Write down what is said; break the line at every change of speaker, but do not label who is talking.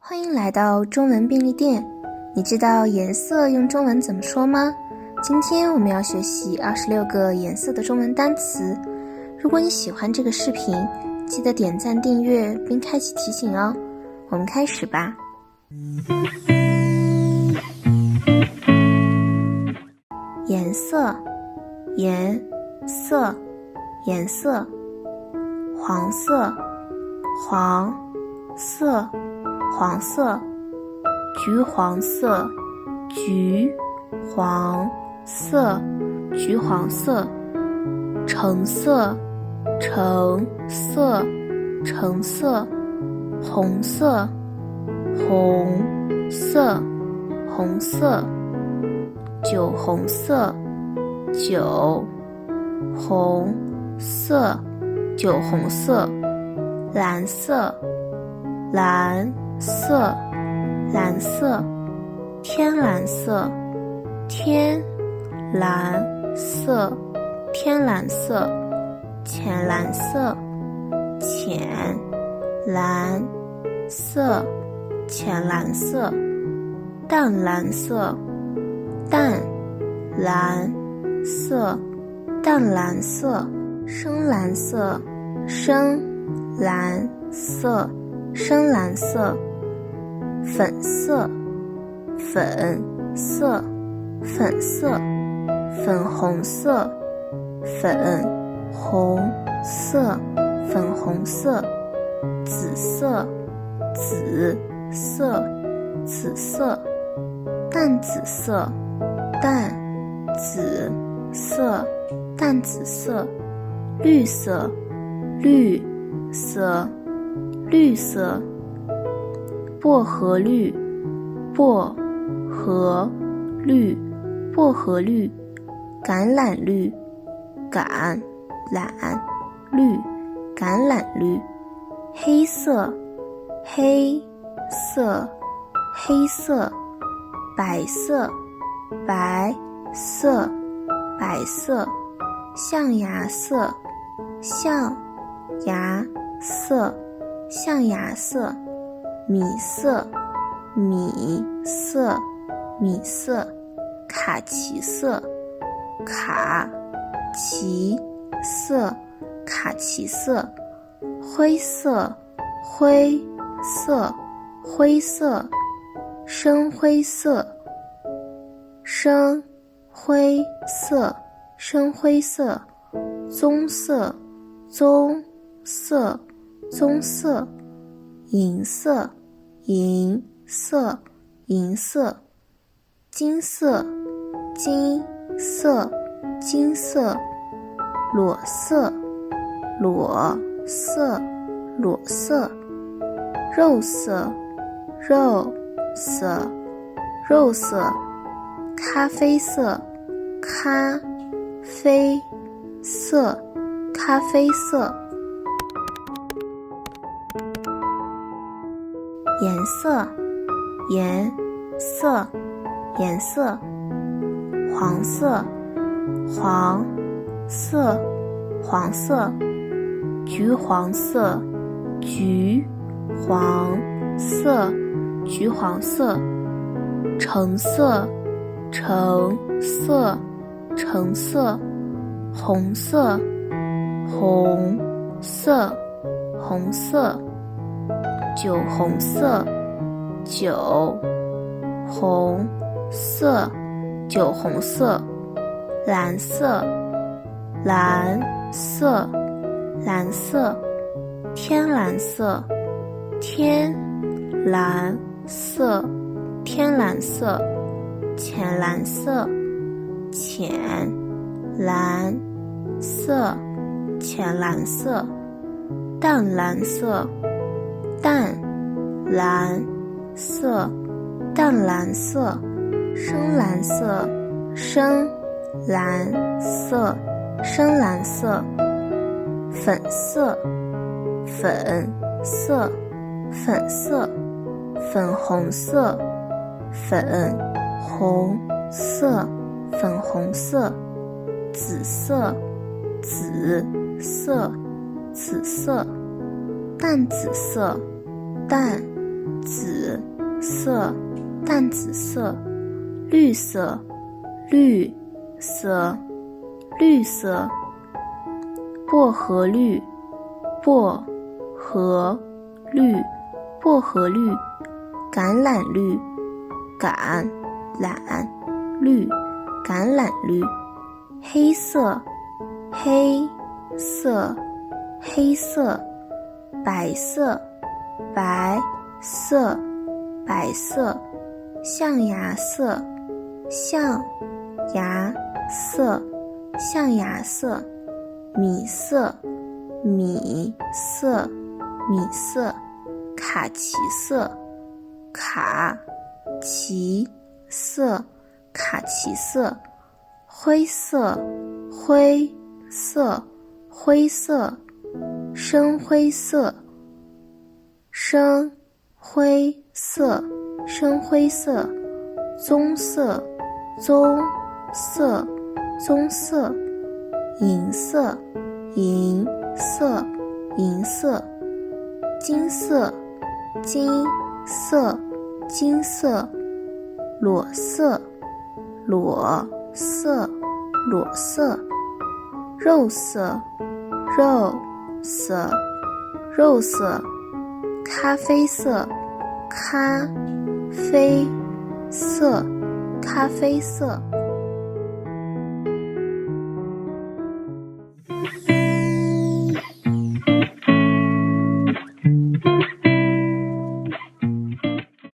欢迎来到中文便利店，你知道颜色用中文怎么说吗？今天我们要学习26个颜色的中文单词。如果你喜欢这个视频，记得点赞订阅并开启提醒哦。我们开始吧。颜色，颜色，颜色，黄色，黄色，黄色，橘黄色，橘黄色，橘黄色，橙色，橙色，橙色，红色，红色，红色，酒红色，酒红色，酒红色，蓝色，蓝色，蓝色，天蓝色，天蓝色，天蓝色，浅蓝色，浅蓝色，浅蓝色，淡蓝色，淡蓝色，淡蓝色，深蓝色，深蓝色，深蓝色，粉色，粉色，粉色，粉红色，粉红色，粉红色，紫色，紫色，紫色，淡紫色，淡紫色，淡紫色，绿色，绿色，绿色，薄荷绿，薄荷绿，薄荷绿，橄榄绿，橄榄绿，橄榄绿，黑色，黑色，黑色，白色，白色，白色，象牙色，象牙色，象牙色，米色，米色，米色，卡其色，卡其色，卡其色，灰色，灰色，灰色，深灰色，深灰色，深灰色，棕色，棕色，棕色，银色，银色，银色，金色，金色，金色，裸色，裸色，裸色，肉色，肉色，肉色，咖啡色，咖啡色，咖啡色。颜色，颜色，颜色，黄色，黄色，黄色，橘黄色，橘黄色，橘黄色，橙色，橙色，橙色，红色，红色，红色，酒红色，酒红色，酒红色，蓝色，蓝色，蓝色，天蓝色，天蓝色，天蓝色，浅蓝色，浅蓝色，浅蓝色，淡蓝色，淡蓝色，淡蓝色，深蓝色，深蓝色，深蓝色，粉色，粉色，粉色，粉红色，粉红色，粉红色，紫色，紫色，紫色，淡紫色，淡紫色，淡紫色，绿色，绿色，绿色，薄荷绿，薄荷绿，薄荷绿，橄榄绿，橄榄绿，橄榄绿，黑色，黑色，黑色，白色，白色，白色，象牙色，象牙色，象牙色，米色，米色，米色，卡其色，卡其色，卡其色，灰色，灰色，灰色，深灰色，深灰色，深灰色，棕色，棕色，棕色，银色，银色，银色，金色，金色，金色，裸色，裸色，裸色，肉色，肉色，肉色，咖啡色，咖啡色，咖啡色。